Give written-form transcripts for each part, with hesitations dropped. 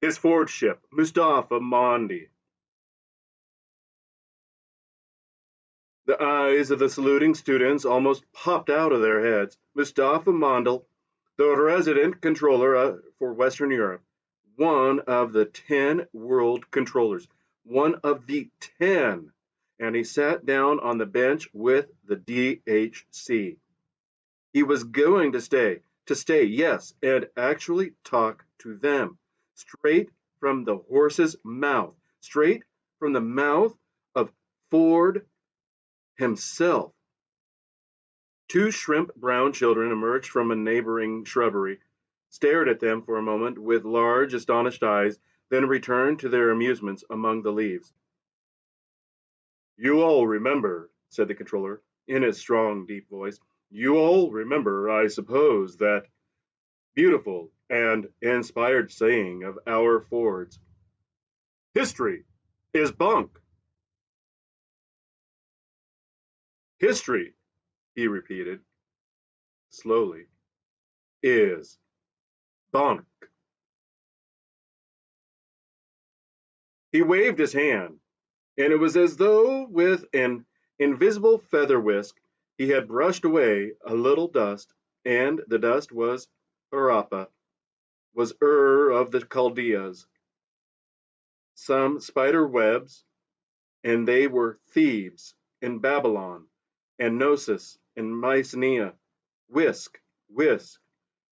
His forward ship, Mustafa Mondi. The eyes of the saluting students almost popped out of their heads. Mustafa Mondal, the resident controller for Western Europe, one of the 10 world controllers, one of the 10. And he sat down on the bench with the DHC. He was going to stay, yes, and actually talk to them, straight from the horse's mouth, straight from the mouth of Ford himself. Two shrimp brown children emerged from a neighboring shrubbery, stared at them for a moment with large, astonished eyes, then returned to their amusements among the leaves. You all remember, said the controller, in his strong, deep voice, you all remember, I suppose, that beautiful and inspired saying of our Ford's. History is bunk. History, he repeated slowly, is bunk. He waved his hand, and it was as though with an invisible feather whisk he had brushed away a little dust, and the dust was Harappa, was of the Chaldeas, some spider webs, and they were Thebes and Babylon and Gnosis and Mycenae. Whisk, whisk.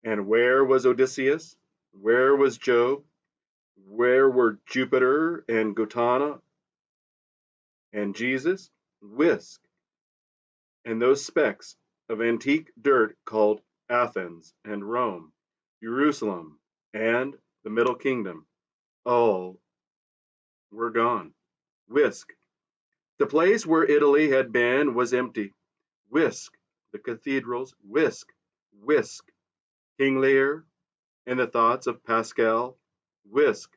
And where was Odysseus? Where was Job? Where were Jupiter and Gautama and Jesus? Whisk. And those specks of antique dirt called Athens and Rome, Jerusalem and the Middle Kingdom, all were gone. Whisk. The place where Italy had been was empty. Whisk. The cathedrals. Whisk. Whisk. King Lear and the thoughts of Pascal. Whisk.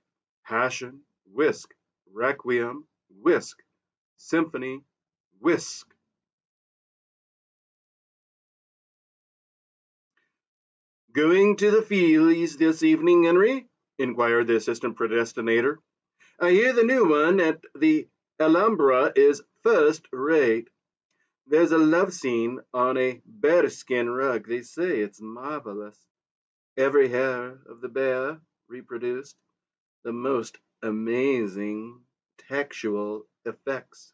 Passion. Whisk. Requiem. Whisk. Symphony. Whisk. Going to the Feelies this evening, Henry? Inquired the assistant predestinator. I hear the new one at the Alhambra is first rate. There's a love scene on a bearskin rug. They say it's marvelous. Every hair of the bear reproduced. The most amazing textual effects.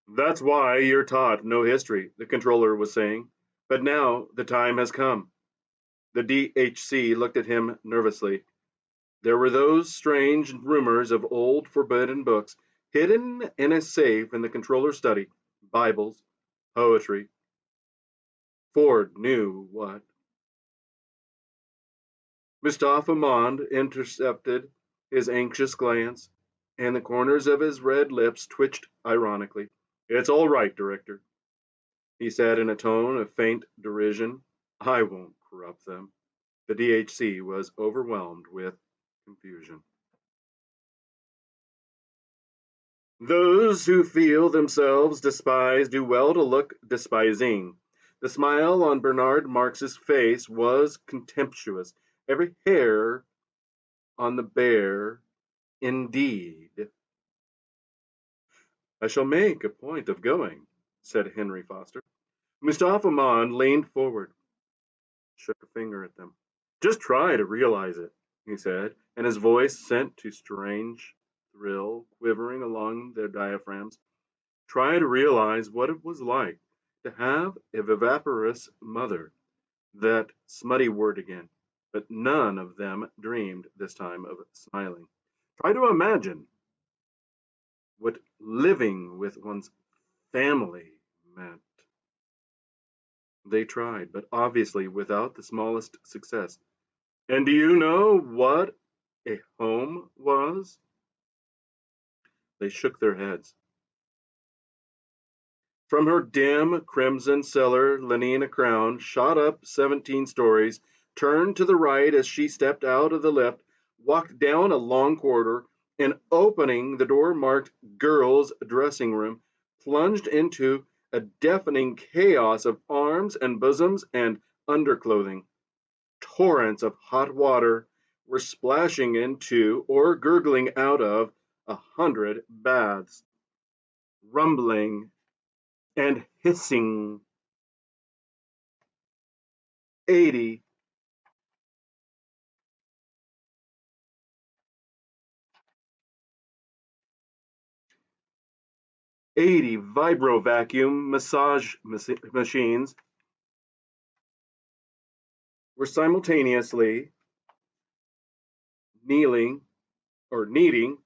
That's why you're taught no history, the controller was saying. But now the time has come. The DHC looked at him nervously. There were those strange rumors of old forbidden books hidden in a safe in the controller's study, Bibles, poetry. Ford knew what. Mustafa Mond intercepted his anxious glance, and the corners of his red lips twitched ironically. It's all right, Director, he said in a tone of faint derision. I won't corrupt them. The DHC was overwhelmed with confusion. Those who feel themselves despised do well to look despising. The smile on Bernard Marx's face was contemptuous. Every hair on the bear, indeed. I shall make a point of going, said Henry Foster. Mustafa Mond leaned forward, shook a finger at them. Just try to realize it, he said, and his voice sent to strange thrill quivering along their diaphragms. Try to realize what it was like to have a viviparous mother. That smutty word again. But none of them dreamed this time of smiling. Try to imagine what living with one's family meant. They tried, but obviously without the smallest success. And do you know what a home was? They shook their heads. From her dim crimson cellar, Lenina Crown shot up 17 stories, turned to the right as she stepped out of the lift, walked down a long corridor, and opening the door marked girls' dressing room, plunged into a deafening chaos of arms and bosoms and underclothing. Torrents of hot water were splashing into or gurgling out of 100 baths, rumbling and hissing. 80 80 vibro vacuum massage machines were simultaneously kneeling or kneading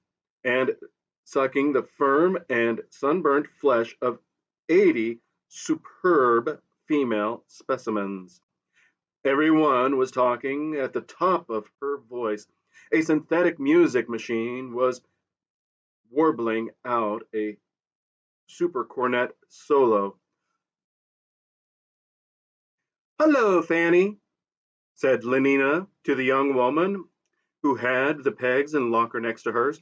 and sucking the firm and sunburnt flesh of 80 superb female specimens. Everyone was talking at the top of her voice. A synthetic music machine was warbling out a super cornet solo. "Hello, Fanny," said Lenina to the young woman who had the pegs and locker next to hers.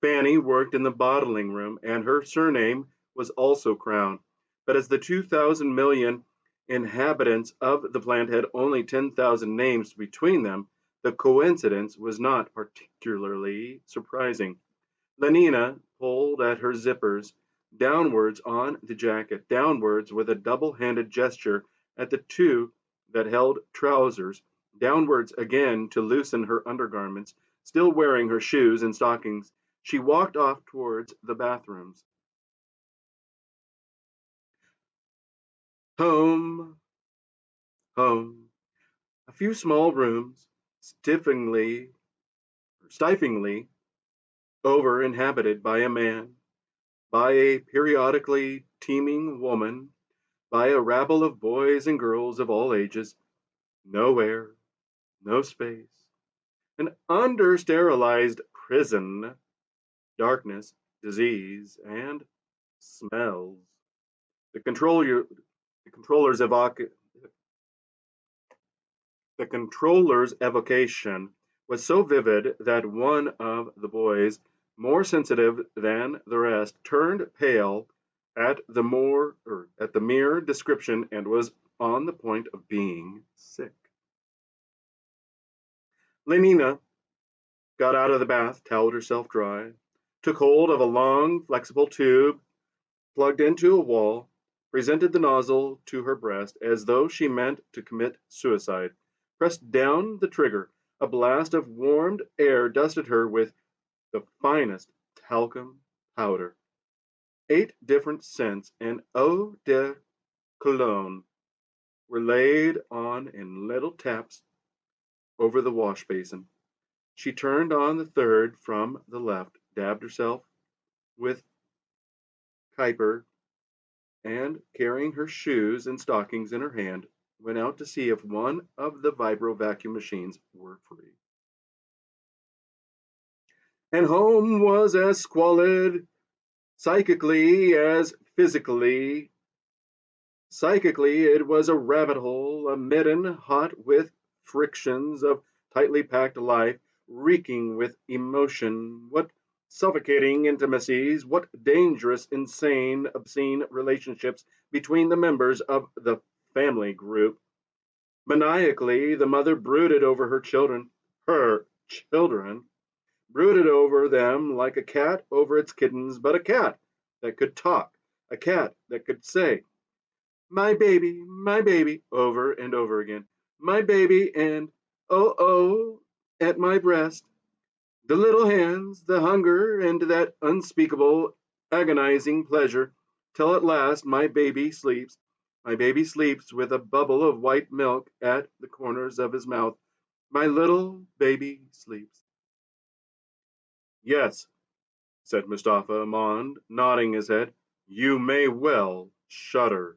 Fanny worked in the bottling room, and her surname was also Crown. But as the 2,000 million inhabitants of the planet had only 10,000 names between them, the coincidence was not particularly surprising. Lenina pulled at her zippers, downwards on the jacket, downwards with a double-handed gesture at the two that held trousers, downwards again to loosen her undergarments. Still wearing her shoes and stockings, she walked off towards the bathrooms. Home, home. A few small rooms, stiflingly over inhabited by a man, by a periodically teeming woman, by a rabble of boys and girls of all ages. No air, no space. An under-sterilized prison, darkness, disease, and smells. The controller, the controller's evoc- the controller's evocation was so vivid that one of the boys, more sensitive than the rest, turned pale at the mere description and was on the point of being sick. Lenina got out of the bath, toweled herself dry, took hold of a long, flexible tube plugged into a wall, presented the nozzle to her breast as though she meant to commit suicide, pressed down the trigger. A blast of warmed air dusted her with the finest talcum powder. 8 different scents and eau de cologne were laid on in little taps over the wash basin. She turned on the third from the left, dabbed herself with Kuiper, and, carrying her shoes and stockings in her hand, went out to see if one of the vibro vacuum machines were free. And home was as squalid psychically as physically. Psychically, it was a rabbit hole, a midden hot with frictions of tightly packed life, reeking with emotion. What suffocating intimacies, what dangerous, insane, obscene relationships between the members of the family group. Maniacally, the mother brooded over her children, brooded over them like a cat over its kittens, but a cat that could talk, a cat that could say, my baby, over and over again. My baby, and oh, oh, at my breast. The little hands, the hunger, and that unspeakable, agonizing pleasure, till at last my baby sleeps. My baby sleeps with a bubble of white milk at the corners of his mouth. My little baby sleeps. Yes, said Mustafa Mond, nodding his head. You may well shudder.